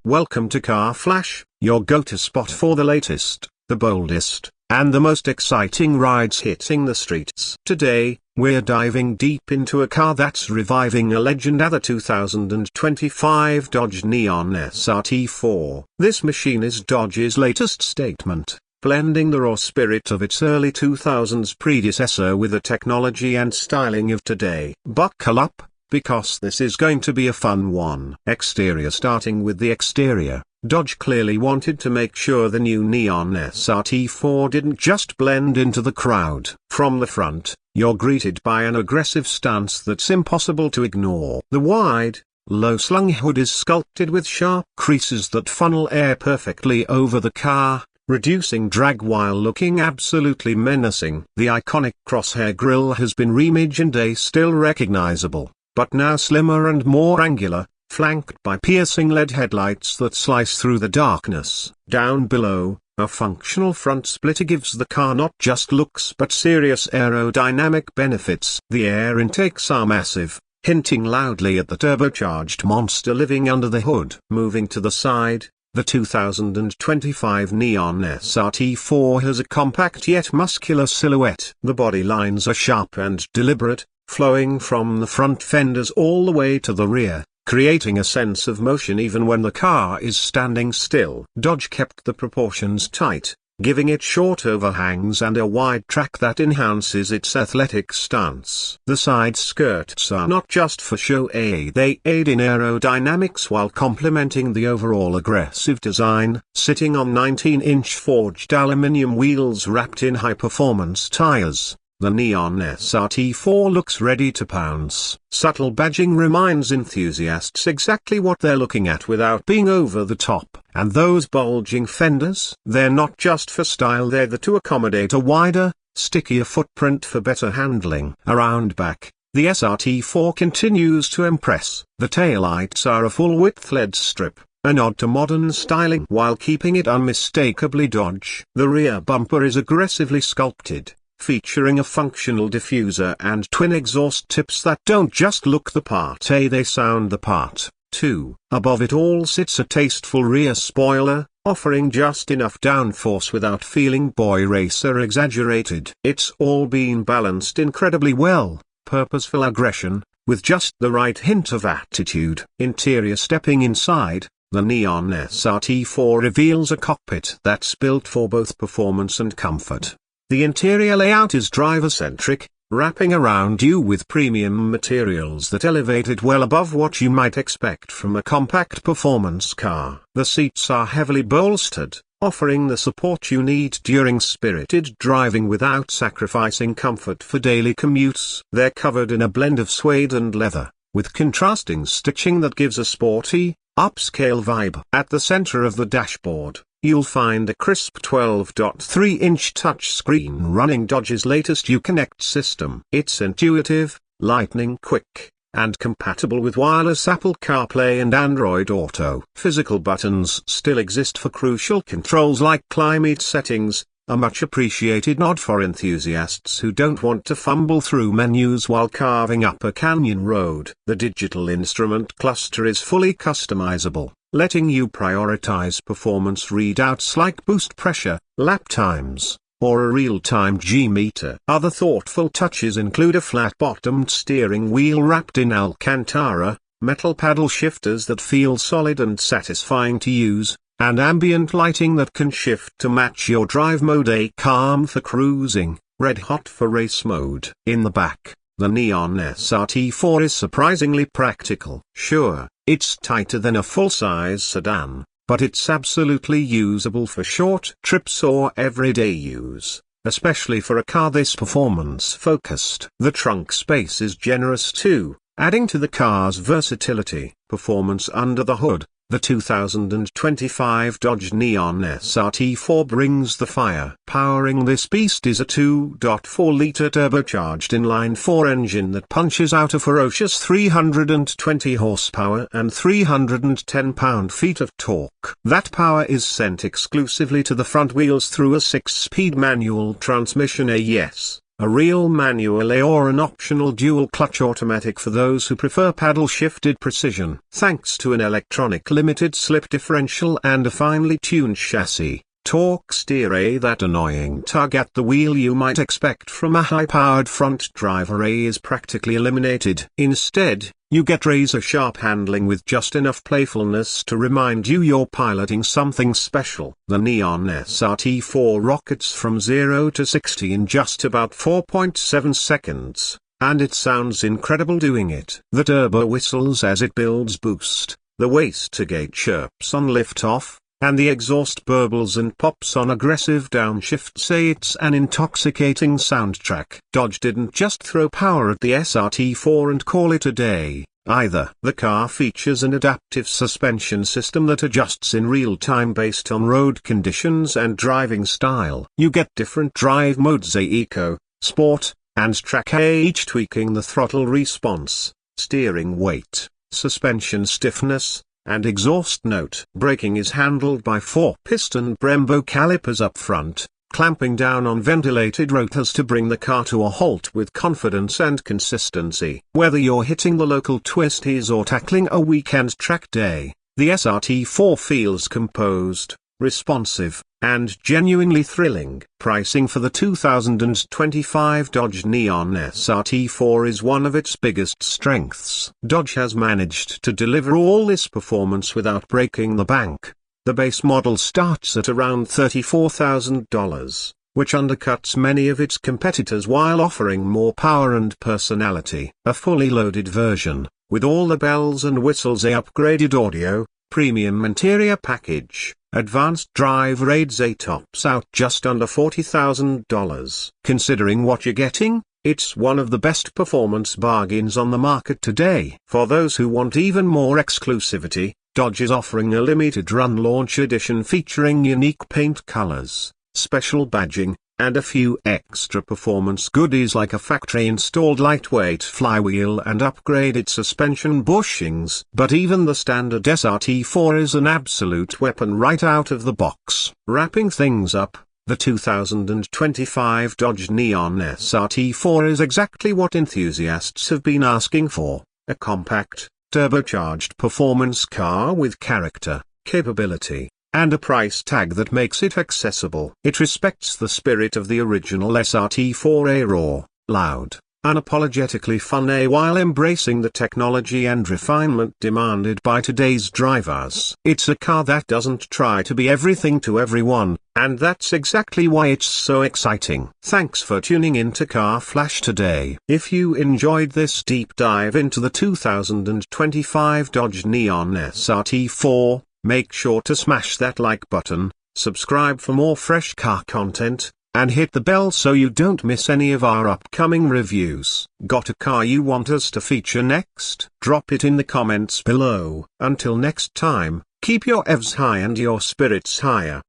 Welcome to Car Flash, your go-to spot for the latest, the boldest, and the most exciting rides hitting the streets. Today, we're diving deep into a car that's reviving a legend, the 2025 Dodge Neon SRT4. This machine is Dodge's latest statement, blending the raw spirit of its early 2000s predecessor with the technology and styling of today. Buckle up, because this is going to be a fun one. Exterior. Starting with the exterior, Dodge clearly wanted to make sure the new Neon SRT4 didn't just blend into the crowd. From the front, you're greeted by an aggressive stance that's impossible to ignore. The wide, low-slung hood is sculpted with sharp creases that funnel air perfectly over the car, reducing drag while looking absolutely menacing. The iconic crosshair grille has been reimagined and still recognizable, but now slimmer and more angular, flanked by piercing LED headlights that slice through the darkness. Down below, a functional front splitter gives the car not just looks but serious aerodynamic benefits. The air intakes are massive, hinting loudly at the turbocharged monster living under the hood. Moving to the side, the 2025 Neon SRT4 has a compact yet muscular silhouette. The body lines are sharp and deliberate, flowing from the front fenders all the way to the rear, creating a sense of motion even when the car is standing still. Dodge kept the proportions tight, giving it short overhangs and a wide track that enhances its athletic stance. The side skirts are not just for show, they aid in aerodynamics while complementing the overall aggressive design. Sitting on 19-inch forged aluminum wheels wrapped in high-performance tires, the Neon SRT4 looks ready to pounce. Subtle badging reminds enthusiasts exactly what they're looking at without being over the top. And those bulging fenders? They're not just for style, they're there to accommodate a wider, stickier footprint for better handling. Around back, the SRT4 continues to impress. The taillights are a full-width LED strip, a nod to modern styling while keeping it unmistakably Dodge. The rear bumper is aggressively sculpted, featuring a functional diffuser and twin exhaust tips that don't just look the part, they sound the part, too. Above it all sits a tasteful rear spoiler, offering just enough downforce without feeling boy racer exaggerated. It's all been balanced incredibly well, purposeful aggression, with just the right hint of attitude. Interior. Stepping inside, the Neon SRT4 reveals a cockpit that's built for both performance and comfort. The interior layout is driver-centric, wrapping around you with premium materials that elevate it well above what you might expect from a compact performance car. The seats are heavily bolstered, offering the support you need during spirited driving without sacrificing comfort for daily commutes. They're covered in a blend of suede and leather, with contrasting stitching that gives a sporty, upscale vibe. At the center of the dashboard, you'll find a crisp 12.3-inch touchscreen running Dodge's latest Uconnect system. It's intuitive, lightning quick, and compatible with wireless Apple CarPlay and Android Auto. Physical buttons still exist for crucial controls like climate settings, a much appreciated nod for enthusiasts who don't want to fumble through menus while carving up a canyon road. The digital instrument cluster is fully customizable, letting you prioritize performance readouts like boost pressure, lap times, or a real-time G-meter. Other thoughtful touches include a flat-bottomed steering wheel wrapped in Alcantara, metal paddle shifters that feel solid and satisfying to use, and ambient lighting that can shift to match your drive mode, a calm for cruising, red hot for race mode. In the back, the Neon SRT4 is surprisingly practical. Sure, it's tighter than a full-size sedan, but it's absolutely usable for short trips or everyday use, especially for a car this performance-focused. The trunk space is generous too, adding to the car's versatility. Performance under the hood. The 2025 Dodge Neon SRT4 brings the fire. Powering this beast is a 2.4-liter turbocharged inline-4 engine that punches out a ferocious 320 horsepower and 310 pound-feet of torque. That power is sent exclusively to the front wheels through a 6-speed manual transmission. Yes, a real manual or an optional dual-clutch automatic for those who prefer paddle-shifted precision. Thanks to an electronic limited-slip differential and a finely tuned chassis, torque steer that annoying tug at the wheel you might expect from a high-powered front driver is practically eliminated. Instead, you get razor-sharp handling with just enough playfulness to remind you you're piloting something special. The Neon SRT4 rockets from 0 to 60 in just about 4.7 seconds, and it sounds incredible doing it. The turbo whistles as it builds boost, the wastegate chirps on liftoff, and the exhaust burbles and pops on aggressive downshift. Say it's an intoxicating soundtrack. Dodge didn't just throw power at the SRT4 and call it a day, either. The car features an adaptive suspension system that adjusts in real time based on road conditions and driving style. You get different drive modes: Eco, Sport, and Track, each tweaking the throttle response, steering weight, suspension stiffness, and exhaust note. Braking is handled by 4-piston Brembo calipers up front, clamping down on ventilated rotors to bring the car to a halt with confidence and consistency. Whether you're hitting the local twisties or tackling a weekend track day, the SRT4 feels composed, responsive, and genuinely thrilling. Pricing for the 2025 Dodge Neon SRT4 is one of its biggest strengths. Dodge has managed to deliver all this performance without breaking the bank. The base model starts at around $34,000, which undercuts many of its competitors while offering more power and personality. A fully loaded version, with all the bells and whistles, upgraded audio, premium interior package, advanced driver aids, tops out just under $40,000. Considering what you're getting, it's one of the best performance bargains on the market today. For those who want even more exclusivity, Dodge is offering a limited run launch edition featuring unique paint colors, special badging, and a few extra performance goodies like a factory-installed lightweight flywheel and upgraded suspension bushings. But even the standard SRT4 is an absolute weapon right out of the box. Wrapping things up, the 2025 Dodge Neon SRT4 is exactly what enthusiasts have been asking for: a compact, turbocharged performance car with character, capability, and a price tag that makes it accessible. It respects the spirit of the original SRT4, raw, loud, unapologetically fun while embracing the technology and refinement demanded by today's drivers. It's a car that doesn't try to be everything to everyone, and that's exactly why it's so exciting. Thanks for tuning in to Car Flash today. If you enjoyed this deep dive into the 2025 Dodge Neon SRT4, make sure to smash that like button, subscribe for more fresh car content, and hit the bell so you don't miss any of our upcoming reviews. Got a car you want us to feature next? Drop it in the comments below. Until next time, keep your EVs high and your spirits higher.